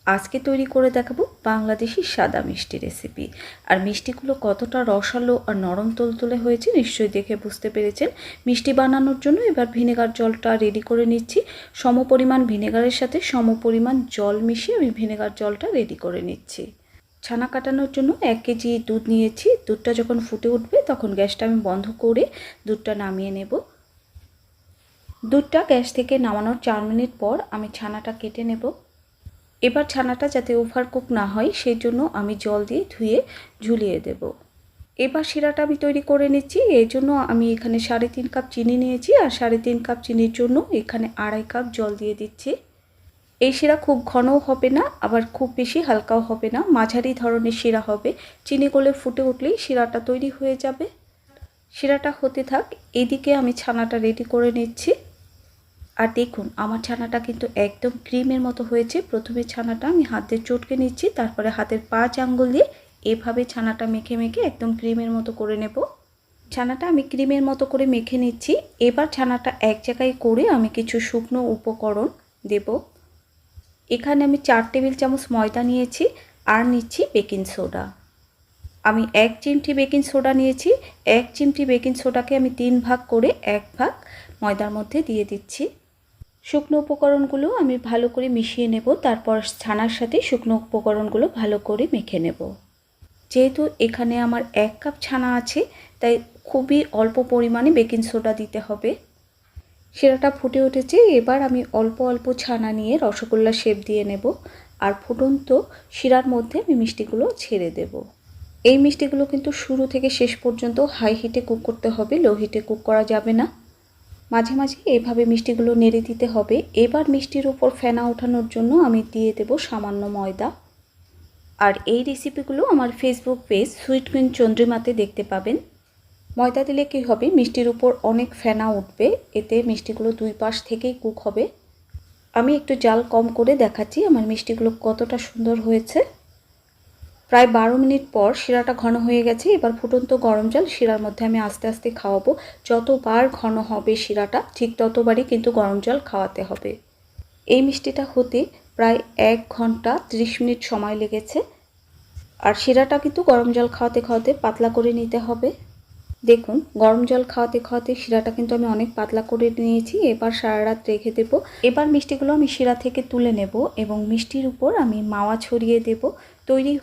আজকে তৈরি করে দেখাবো বাংলাদেশি সাদা মিষ্টি রেসিপি। আর মিষ্টিগুলো কতটা রসালো আর নরম তুলতুলে হয়েছে নিশ্চয়ই দেখে বুঝতে পেরেছেন। মিষ্টি বানানোর জন্য এবার ভিনেগার জলটা রেডি করে নিচ্ছি। সমপরিমাণ ভিনেগারের সাথে সমপরিমাণ জল মিশিয়ে আমি ভিনেগার জলটা রেডি করে নিচ্ছি। ছানা কাটানোর জন্য 1 কেজি দুধ নিয়েছি। দুধটা যখন ফুটে উঠবে তখন গ্যাসটা আমি বন্ধ করে দুধটা নামিয়ে নেব। দুধটা গ্যাস থেকে নামানোর 4 মিনিট পর আমি ছানাটা কেটে নেব। এবার ছানাটা যাতে ওভারকুক না হয় সেই জন্য আমি জল দিয়ে ধুয়ে ঝুলিয়ে দেব। এবার শিরাটা আমি তৈরি করে নিচ্ছি। এর জন্য আমি এখানে 3.5 কাপ চিনি নিয়েছি আর 3.5 কাপ চিনির জন্য এখানে 2.5 কাপ জল দিয়ে দিচ্ছি। এই শিরা খুব ঘনও হবে না আবার খুব বেশি হালকাও হবে না, মাঝারি ধরনের শিরা হবে। চিনি গলে ফুটে উঠলেই শিরাটা তৈরি হয়ে যাবে। শিরাটা হতে থাক, এদিকে আমি ছানাটা রেডি করে নিচ্ছি। আর দেখুন আমার ছানাটা কিন্তু একদম ক্রিমের মতো হয়েছে। প্রথমে ছানাটা আমি হাত দিয়ে চটকে নিচ্ছি, তারপরে হাতের 5 আঙ্গুল দিয়ে এভাবে ছানাটা মেখে মেখে একদম ক্রিমের মতো করে নেব। ছানাটা আমি ক্রিমের মতো করে মেখে নিচ্ছি। এবার ছানাটা এক জায়গায় করে আমি কিছু শুকনো উপকরণ দেব। এখানে আমি 4 টেবিল চামচ ময়দা নিয়েছি আর নিচ্ছি বেকিং সোডা। আমি 1 চিমটি বেকিং সোডা নিয়েছি। 1 চিমটি বেকিং সোডাকে আমি 3 ভাগ করে 1 ভাগ ময়দার মধ্যে দিয়ে দিচ্ছি। শুকনো উপকরণগুলো আমি ভালো করে মিশিয়ে নেব, তারপর ছানার সাথে শুকনো উপকরণগুলো ভালো করে মেখে নেব। যেহেতু এখানে আমার 1 কাপ ছানা আছে তাই খুবই অল্প পরিমাণে বেকিং সোডা দিতে হবে। শিরাটা ফুটে উঠেছে, এবার আমি অল্প অল্প ছানা নিয়ে রসগোল্লা শেপ দিয়ে নেব আর ফুটন্ত শিরার মধ্যে আমি মিষ্টিগুলো ছেড়ে দেব। এই মিষ্টিগুলো কিন্তু শুরু থেকে শেষ পর্যন্ত হাই হিটে কুক করতে হবে, লো হিটে কুক করা যাবে না। মাঝে মাঝে এভাবে মিষ্টিগুলো নেড়ে দিতে হবে। এবার মিষ্টির উপর ফেনা ওঠানোর জন্য আমি দিয়ে দেব সামান্য ময়দা। আর এই রেসিপিগুলো আমার ফেসবুক পেজ সুইট কুইন চন্দ্রিমাতে দেখতে পাবেন। ময়দা দিলে কী হবে, মিষ্টির উপর অনেক ফেনা উঠবে, এতে মিষ্টিগুলো 2 পাশ থেকেই কুক হবে। আমি একটু জাল কম করে দেখাচ্ছি আমার মিষ্টিগুলো কতটা সুন্দর হয়েছে। প্রায় 12 মিনিট পর শিরাটা ঘন হয়ে গেছে। এবার ফুটন্ত গরম জল শিরার মধ্যে আমি আস্তে আস্তে খাওয়াবো। যতবার ঘন হবে শিরাটা ঠিক ততবারই কিন্তু গরম জল খাওয়াতে হবে। এই মিষ্টিটা হতে প্রায় 1 ঘন্টা 30 মিনিট সময় লেগেছে। আর শিরাটা কিন্তু গরম জল খাওয়াতে খাওয়াতে পাতলা করে নিতে হবে। দেখুন গরম জল খাওয়াতে খাওয়াতে শিরাটা কিন্তু আমি অনেক পাতলা করে নিয়েছি। এবার সারা রাত রেখে দেবো। এবার মিষ্টিগুলো আমি শিরা থেকে তুলে নেব এবং মিষ্টির উপর আমি মাওয়া ছড়িয়ে দেব। তৈরি